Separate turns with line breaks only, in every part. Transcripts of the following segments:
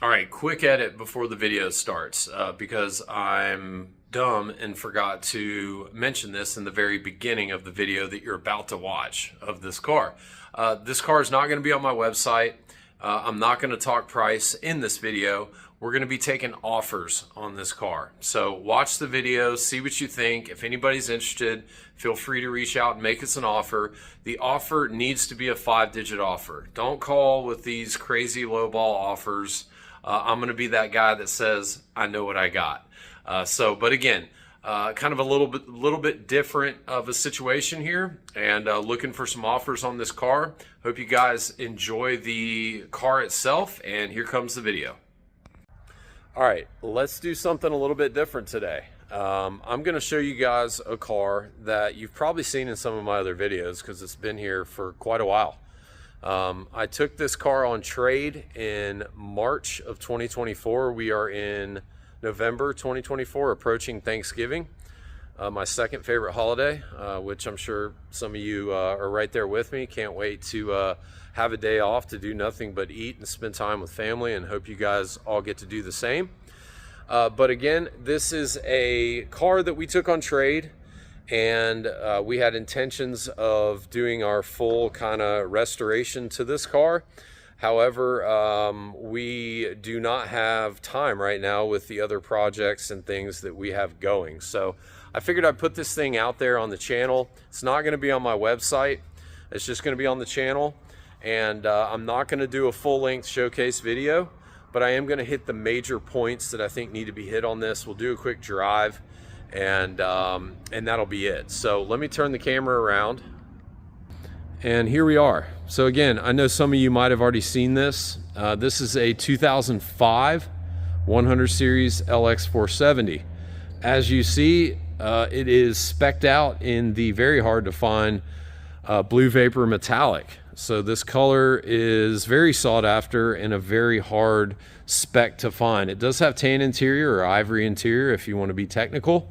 All right, quick edit before the video starts because I'm dumb and forgot to mention this in the very beginning of the video that you're about to watch of this car. This car is not going to be on my website. I'm not going to talk price in this video. We're going to be taking offers on this car. So watch the video, see what you think. If anybody's interested, feel free to reach out and make us an offer. The offer needs to be a 5-digit offer. Don't call with these crazy lowball offers. I'm going to be that guy that says, I know what I got. But again, kind of a little bit different of a situation here, and looking for some offers on this car. Hope you guys enjoy the car itself, and here comes the video. All right, let's do something a little bit different today. I'm going to show you guys a car that you've probably seen in some of my other videos because it's been here for quite a while. I took this car on trade in March of 2024. We are in November 2024, approaching Thanksgiving, my second favorite holiday, which I'm sure some of you are right there with me. Can't wait to have a day off to do nothing but eat and spend time with family, and hope you guys all get to do the same. But again, this is a car that we took on trade, and we had intentions of doing our full kind of restoration to this car. However, we do not have time right now with the other projects and things that we have going. So I figured I'd put this thing out there on the channel. It's not going to be on my website. It's just going to be on the channel. And I'm not going to do a full-length showcase video, but I am going to hit the major points that I think need to be hit on this. We'll do a quick drive, and that'll be it. So let me turn the camera around. And here we are. So again, I know some of you might have already seen this. This is a 2005 100 Series LX470. As you see, it is spec'd out in the very hard to find blue vapor metallic. So this color is very sought after and a very hard spec to find. It does have tan interior or ivory interior if you want to be technical.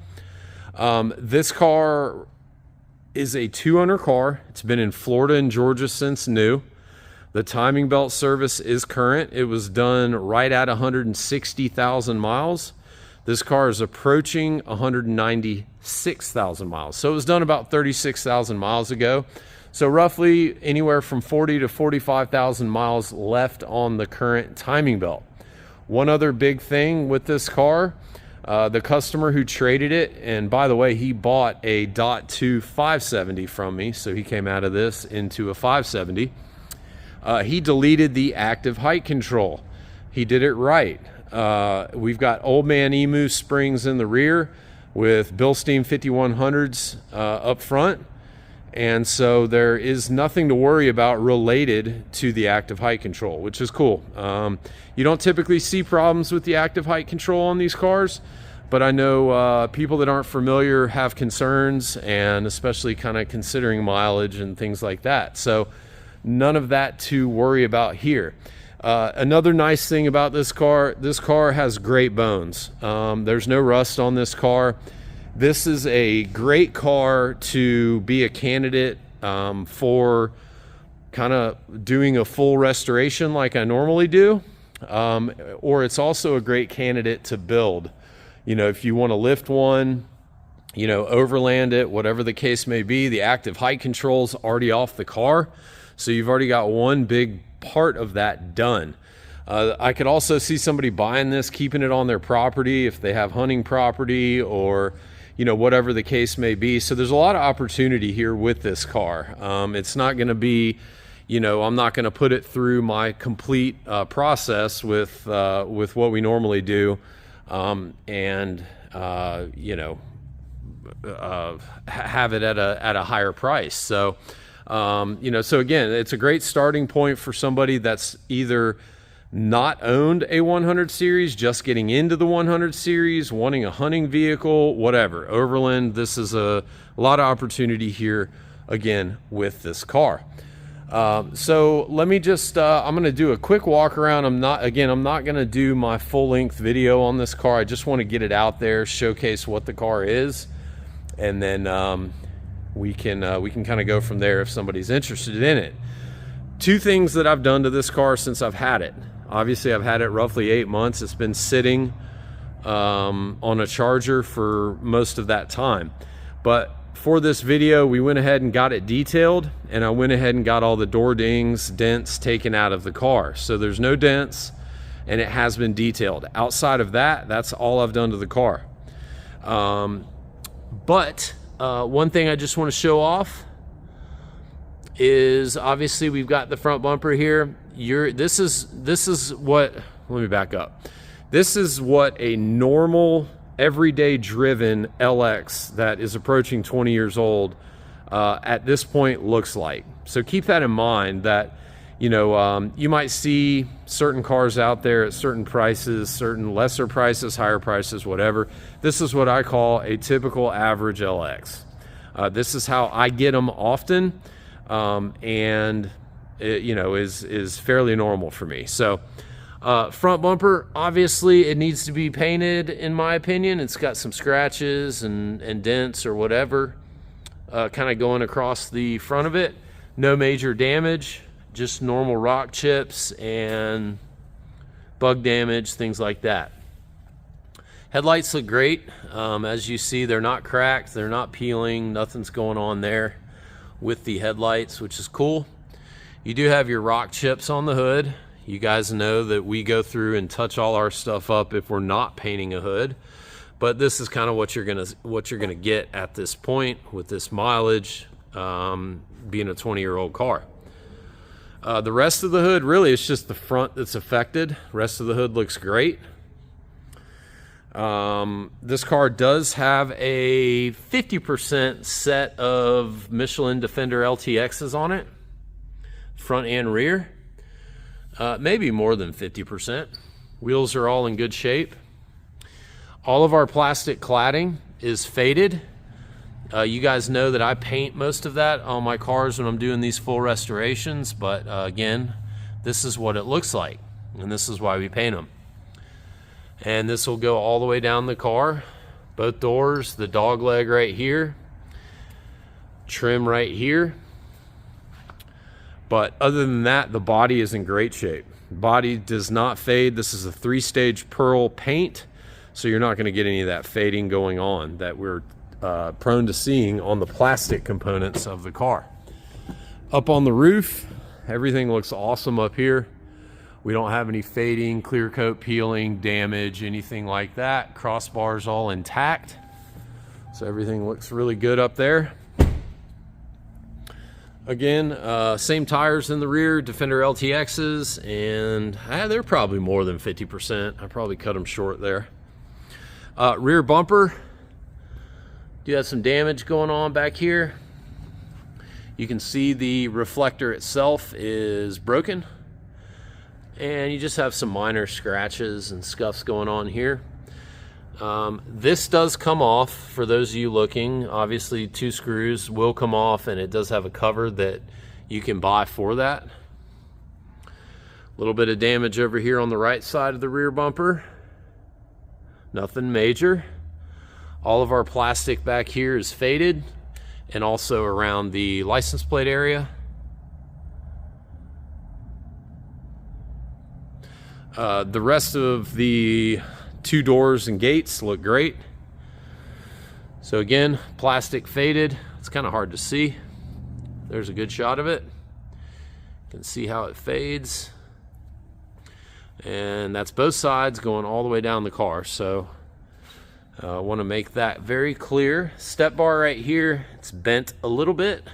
This car is a 2-owner car. It's been in Florida and Georgia since new. The timing belt service is current. It was done right at 160,000 miles. This car is approaching 196,000 miles. So it was done about 36,000 miles ago. So roughly anywhere from 40 to 45,000 miles left on the current timing belt. One other big thing with this car, the customer who traded it, and by the way, he bought a .2 570 from me, so he came out of this into a 570. He deleted the active height control. He did it right. We've got old man emu springs in the rear with Bilstein 5100s up front. And so there is nothing to worry about related to the active height control, which is cool. You don't typically see problems with the active height control on these cars, but I know people that aren't familiar have concerns, and especially kind of considering mileage and things like that. So none of that to worry about here. Another nice thing about this car has great bones. There's no rust on this car. This is a great car to be a candidate for kind of doing a full restoration like I normally do, or it's also a great candidate to build. You know, if you want to lift one, you know, overland it, whatever the case may be. The active height control's already off the car, so you've already got one big part of that done. I could also see somebody buying this, keeping it on their property if they have hunting property, or you know, whatever the case may be. So there's a lot of opportunity here with this car. It's not going to be, you know, I'm not going to put it through my complete process with what we normally do, you know, have it at a higher price. So, you know, so again, it's a great starting point for somebody that's either not owned a 100 series, just getting into the 100 series, wanting a hunting vehicle, whatever. Overland, this is a lot of opportunity here, again, with this car. So let me just, I'm going to do a quick walk around. I'm not going to do my full-length video on this car. I just want to get it out there, showcase what the car is, and then we can kind of go from there if somebody's interested in it. Two things that I've done to this car since I've had it. Obviously, I've had it roughly 8 months. It's been sitting on a charger for most of that time. But for this video, we went ahead and got it detailed, and I went ahead and got all the door dings, dents taken out of the car. So there's no dents, and it has been detailed. Outside of that, that's all I've done to the car. But one thing I just want to show off is, obviously we've got the front bumper here. This is what, let me back up. This is what a normal, everyday driven LX that is approaching 20 years old at this point looks like. So keep that in mind, that you know, you might see certain cars out there at certain prices, certain lesser prices, higher prices, whatever. This is what I call a typical average LX. This is how I get them often, and it, you know, is fairly normal for me. So front bumper, obviously it needs to be painted, in my opinion. It's got some scratches and dents or whatever kind of going across the front of it. No major damage, just normal rock chips and bug damage, things like that. Headlights look great. As you see, they're not cracked, they're not peeling, nothing's going on there with the headlights, which is cool. You do have your rock chips on the hood. You guys know that we go through and touch all our stuff up if we're not painting a hood, but this is kind of what you're gonna get at this point with this mileage, being a 20-year-old car. The rest of the hood, really, it's just the front that's affected. Rest of the hood looks great. This car does have a 50% set of Michelin Defender LTXs on it, front and rear. Maybe more than 50%. Wheels are all in good shape. All of our plastic cladding is faded. You guys know that I paint most of that on my cars when I'm doing these full restorations, but again, this is what it looks like, and this is why we paint them. And this will go all the way down the car, both doors, the dog leg right here, trim right here. But other than that, the body is in great shape. Body does not fade. This is a 3-stage pearl paint, so you're not going to get any of that fading going on that we're prone to seeing on the plastic components of the car. Up on the roof, everything looks awesome up here. We don't have any fading, clear coat peeling, damage, anything like that. Crossbars all intact, so everything looks really good up there. Again, same tires in the rear, Defender LTXs, and they're probably more than 50%. I probably cut them short there. Rear bumper, do have some damage going on back here. You can see the reflector itself is broken, and you just have some minor scratches and scuffs going on here. This does come off for those of you looking. Obviously 2 screws will come off, and it does have a cover that you can buy for that. A little bit of damage over here on the right side of the rear bumper. Nothing major. All of our plastic back here is faded, and also around the license plate area. The rest of the 2 doors and gates look great. So again, plastic faded. It's kind of hard to see. There's a good shot of it. You can see how it fades. And that's both sides going all the way down the car. So I want to make that very clear. Step bar right here, it's bent a little bit.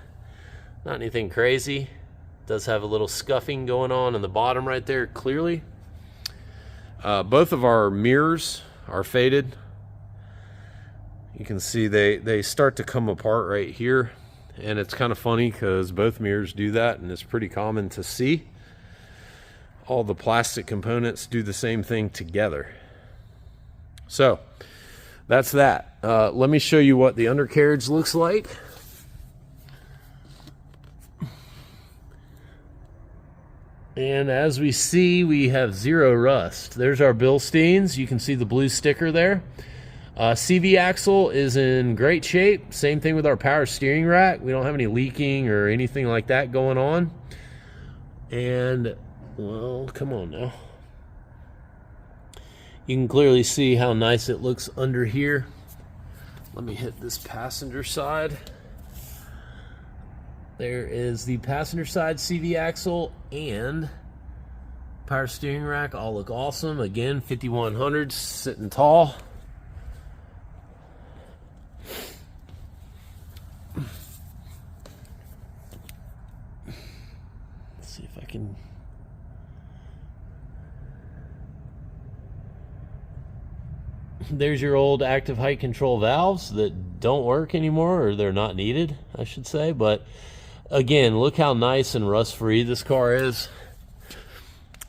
Not anything crazy. It does have a little scuffing going on in the bottom right there, clearly. Both of our mirrors are faded. You can see they start to come apart right here, and it's kind of funny because both mirrors do that, and it's pretty common to see. All the plastic components do the same thing together. So that's that. Let me show you what the undercarriage looks like. And as we see, we have 0 rust. There's our Bilsteins. You can see the blue sticker there. CV axle is in great shape. Same thing with our power steering rack. We don't have any leaking or anything like that going on. And, well, come on now. You can clearly see how nice it looks under here. Let me hit this passenger side. There is the passenger side CV axle and power steering rack. All look awesome. Again, 5100s sitting tall. Let's see if I can. There's your old active height control valves that don't work anymore, or they're not needed, I should say. But again, look how nice and rust-free this car is.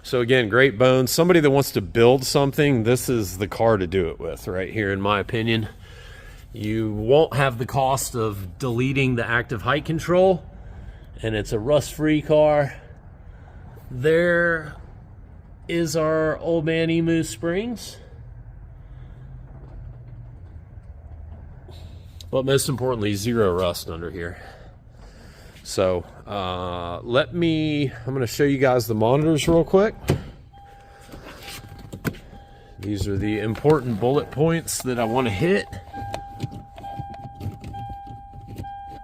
So again, great bones. Somebody that wants to build something, this is the car to do it with right here, in my opinion. You won't have the cost of deleting the active height control, and it's a rust-free car. There is our old man Emu springs. But most importantly, zero rust under here. So I'm going to show you guys the monitors real quick. These are the important bullet points that I want to hit.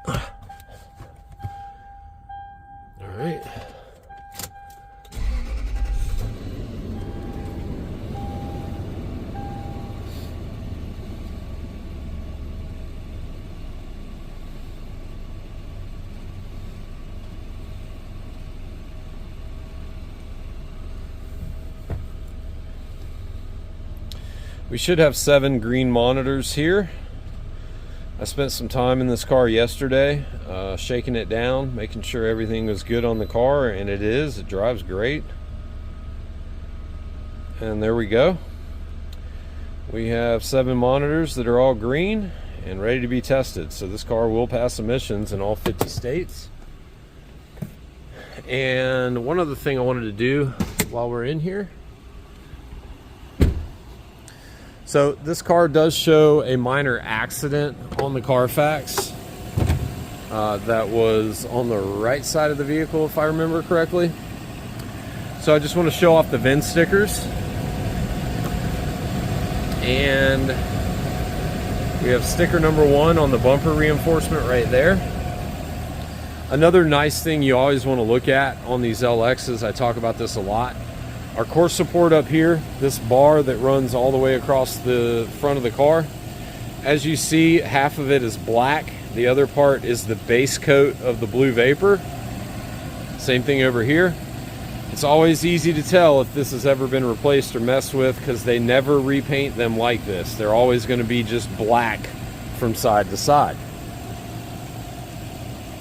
All right. We should have 7 green monitors here. I spent some time in this car yesterday, shaking it down, making sure everything was good on the car, and it is. It drives great. And there we go. We have 7 monitors that are all green and ready to be tested. So this car will pass emissions in all 50 states. And one other thing I wanted to do while we're in here. So this car does show a minor accident on the Carfax that was on the right side of the vehicle, if I remember correctly. So I just want to show off the VIN stickers. And we have sticker number 1 on the bumper reinforcement right there. Another nice thing you always want to look at on these LXs, I talk about this a lot. Our core support up here, this bar that runs all the way across the front of the car, as you see, half of it is black. The other part is the base coat of the blue Vapor. Same thing over here. It's always easy to tell if this has ever been replaced or messed with because they never repaint them like this. They're always going to be just black from side to side.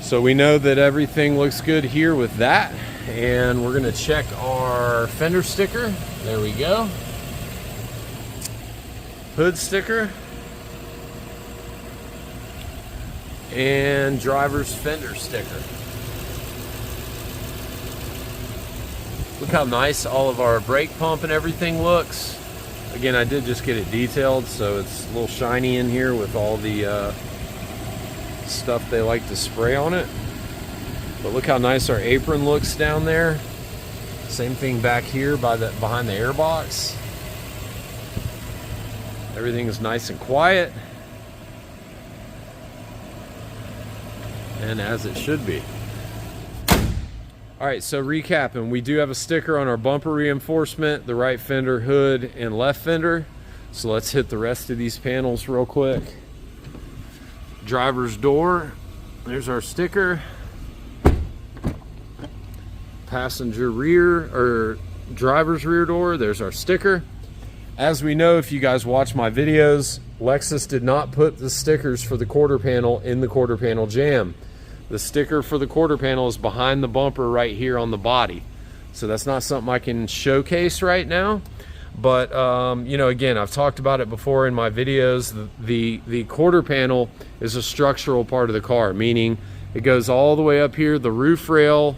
So we know that everything looks good here with that. And we're going to check our fender sticker. There we go. Hood sticker. And driver's fender sticker. Look how nice all of our brake pump and everything looks. Again, I did just get it detailed, so it's a little shiny in here with all the stuff they like to spray on it. But look how nice our apron looks down there. Same thing back here behind the airbox. Everything is nice and quiet. And as it should be. Alright, so recapping, we do have a sticker on our bumper reinforcement, the right fender, hood, and left fender. So let's hit the rest of these panels real quick. Driver's door, there's our sticker. Passenger rear, or driver's rear door, there's our sticker. As we know, if you guys watch my videos, Lexus did not put the stickers for the quarter panel in the quarter panel jamb. The sticker for the quarter panel is behind the bumper right here on the body. So that's not something I can showcase right now. But, you know, again, I've talked about it before in my videos. The quarter panel is a structural part of the car, meaning it goes all the way up here, the roof rail,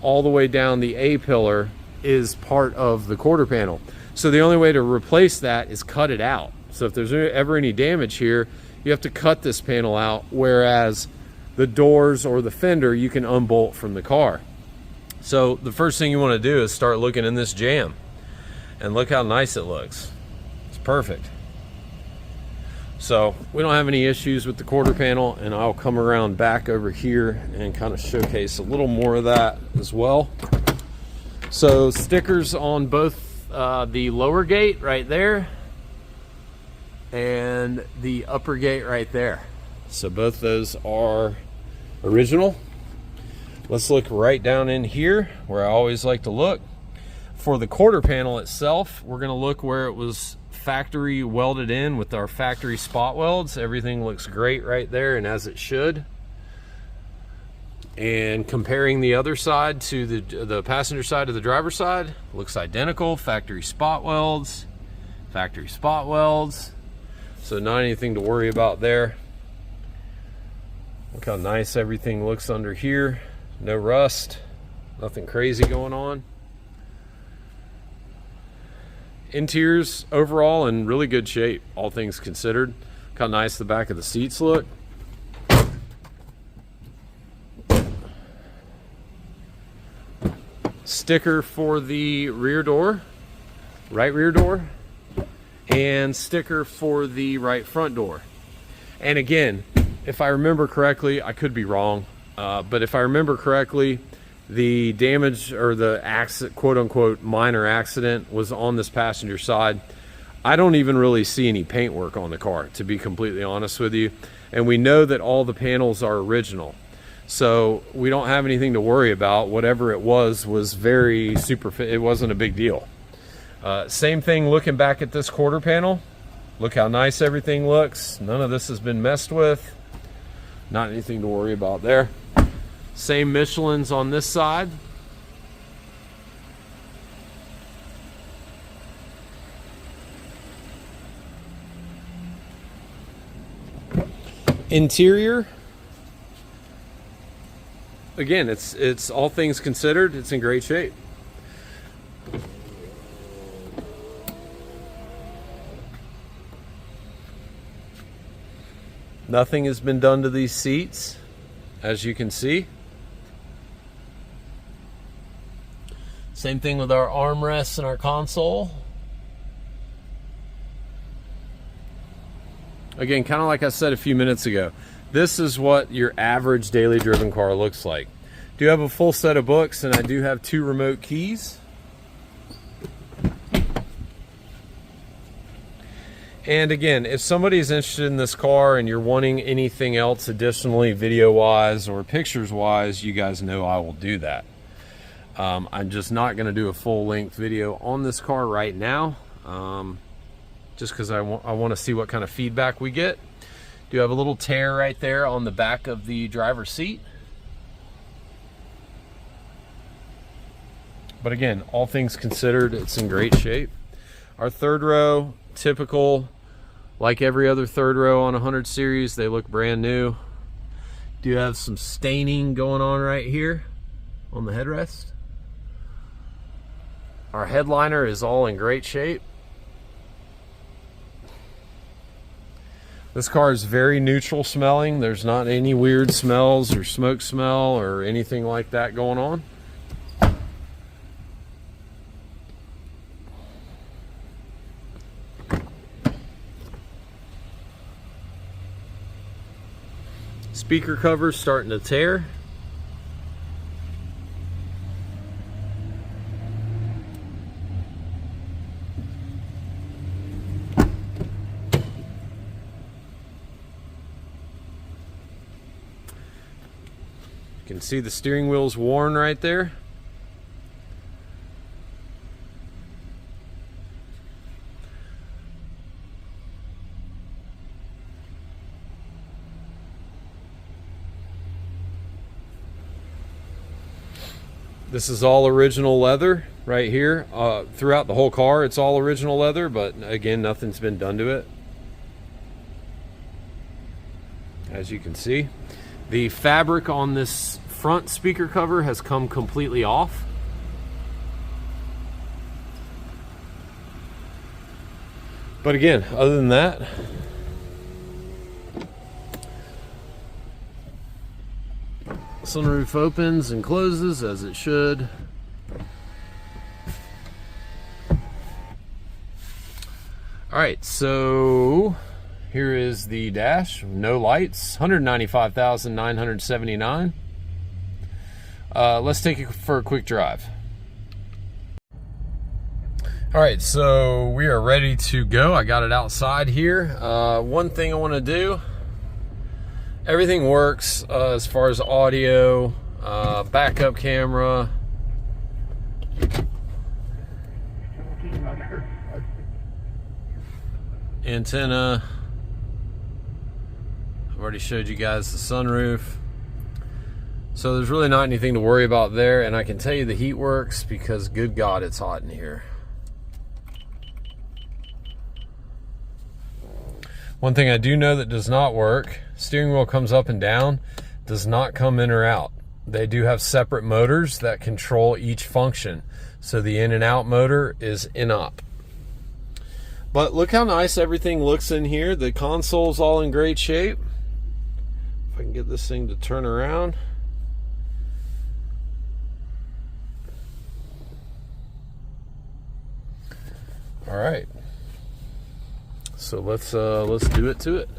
all the way down the A-pillar is part of the quarter panel. So the only way to replace that is cut it out. So if there's ever any damage here, you have to cut this panel out, whereas the doors or the fender you can unbolt from the car. So the first thing you want to do is start looking in this jamb, and look how nice it looks. perfect. So we don't have any issues with the quarter panel, and I'll come around back over here and kind of showcase a little more of that as well. So stickers on both the lower gate right there and the upper gate right there. So both those are original. Let's look right down in here where I always like to look. For the quarter panel itself, we're gonna look where it was factory welded in with our factory spot welds. Everything looks great right there, and as it should. And comparing the other side to the passenger side to the driver's side, looks identical. Factory spot welds, factory spot welds. So not anything to worry about there. Look how nice everything looks under here. No rust, nothing crazy going on. Interior's overall in really good shape, all things considered. Look how nice the back of the seats look. Sticker for the rear door, right rear door, and sticker for the right front door. And again, if I remember correctly, I could be wrong, but if I remember correctly, the damage or the accident, quote unquote minor accident, was on this passenger side. I don't even really see any paint work on the car, to be completely honest with you. And we know that all the panels are original. So we don't have anything to worry about. Whatever it was very superficial. It wasn't a big deal. Same thing looking back at this quarter panel. Look how nice everything looks. None of this has been messed with. Not anything to worry about there. Same Michelin's on this side. Interior, again, it's all things considered, it's in great shape. Nothing has been done to these seats, as you can see. Same thing with our armrests and our console. Again, kind of like I said a few minutes ago, this is what your average daily driven car looks like. Do have a full set of books, and I do have 2 remote keys. And again, if somebody's interested in this car and you're wanting anything else additionally, video-wise or pictures-wise, you guys know I will do that. I'm just not going to do a full-length video on this car right now, just because I want to see what kind of feedback we get. Do have a little tear right there on the back of the driver's seat. But again, all things considered, it's in great shape. Our third row, typical, like every other third row on 100 series, they look brand new. Do have some staining going on right here on the headrest. Our headliner is all in great shape. This car is very neutral smelling. There's not any weird smells or smoke smell or anything like that going on. Speaker cover starting to tear. You can see the steering wheel's worn right there. This is all original leather right here. Throughout the whole car, it's all original leather, but again, nothing's been done to it. As you can see, the fabric on this front speaker cover has come completely off. But again, other than that, sunroof opens and closes as it should. All right, so here is the dash, no lights, 195,979. Let's take it for a quick drive. All right, so we are ready to go. I got it outside here. One thing I want to do, everything works as far as audio, backup camera, antenna. I've already showed you guys the sunroof. So there's really not anything to worry about there, and I can tell you the heat works because good God, it's hot in here. One thing I do know that does not work, steering wheel comes up and down, does not come in or out. They do have separate motors that control each function. So the in and out motor is in-op. But look how nice everything looks in here. The console's all in great shape. If I can get this thing to turn around. All right. So let's do it to it.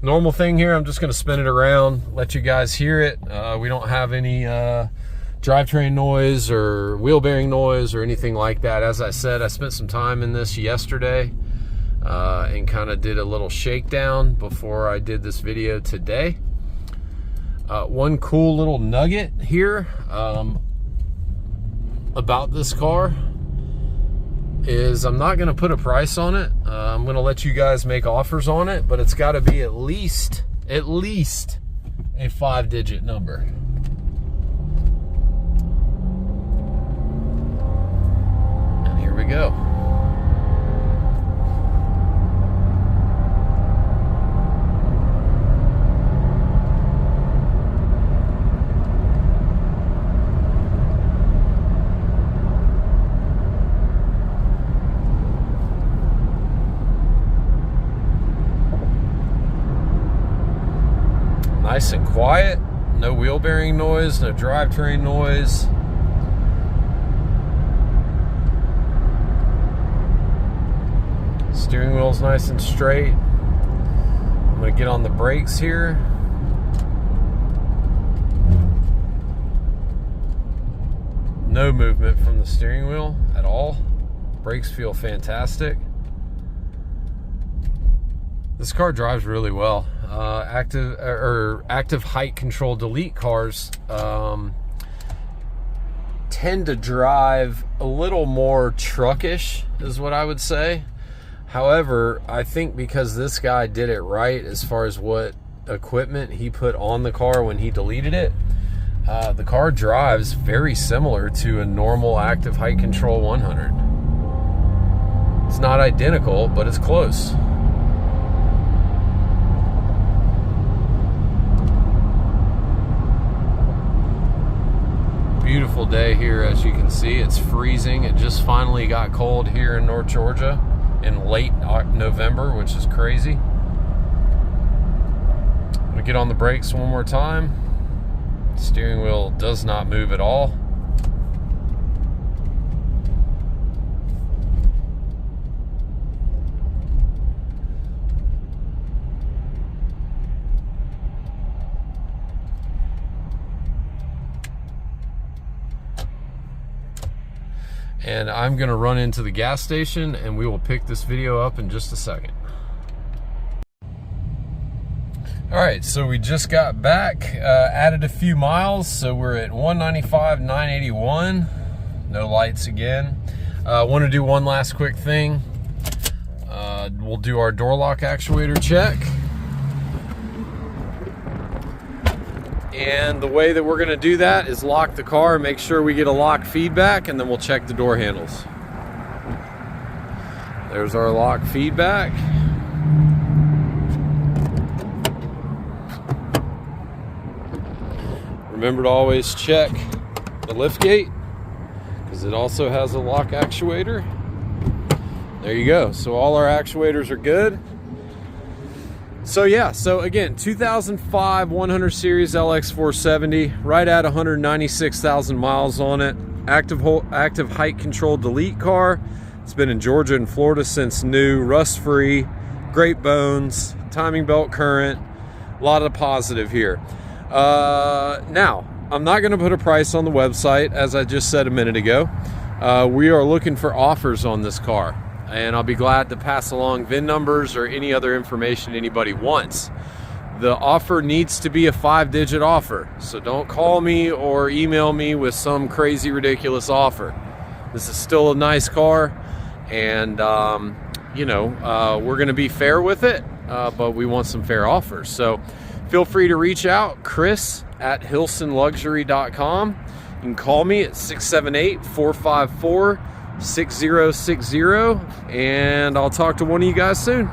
Normal thing here, I'm just going to spin it around, let you guys hear it. We don't have any drivetrain noise or wheel bearing noise or anything like that. As I said, I spent some time in this yesterday and kind of did a little shakedown before I did this video today. One cool little nugget here about this car is I'm not going to put a price on it. I'm going to let you guys make offers on it, but it's got to be at least a 5-digit number. And here we go. Nice and quiet, no wheel bearing noise, no drivetrain noise. Steering wheel's nice and straight. I'm gonna get on the brakes here. No movement from the steering wheel at all. Brakes feel fantastic. This car drives really well. Active height control delete cars tend to drive a little more truckish, is what I would say. However, I think because this guy did it right as far as what equipment he put on the car when he deleted it, the car drives very similar to a normal active height control 100. It's not identical, but it's close. Beautiful day here, as you can see. It's freezing. It just finally got cold here in North Georgia in late November, which is crazy. I'm gonna get on the brakes one more time. Steering wheel does not move at all. And I'm gonna run into the gas station and we will pick this video up in just a second. All right, so we just got back, added a few miles, so we're at 195,981. No lights again. Want to do one last quick thing. We'll do our door lock actuator check. And the way that we're gonna do that is lock the car, make sure we get a lock feedback, and then we'll check the door handles. There's our lock feedback. Remember to always check the lift gate because it also has a lock actuator. There you go. So all our actuators are good. So yeah, so again, 2005 100 series LX470, right at 196,000 miles on it. Active height control delete car. It's been in Georgia and Florida since new, rust-free, great bones, timing belt current, a lot of positive here. Now, I'm not going to put a price on the website, as I just said a minute ago. We are looking for offers on this car, and I'll be glad to pass along VIN numbers or any other information anybody wants. The offer needs to be a 5-digit offer, so don't call me or email me with some crazy, ridiculous offer. This is still a nice car, and you know, we're going to be fair with it, but we want some fair offers. So feel free to reach out, chris@hilsonluxury.com. You can call me at 678-454-6060, and I'll talk to one of you guys soon.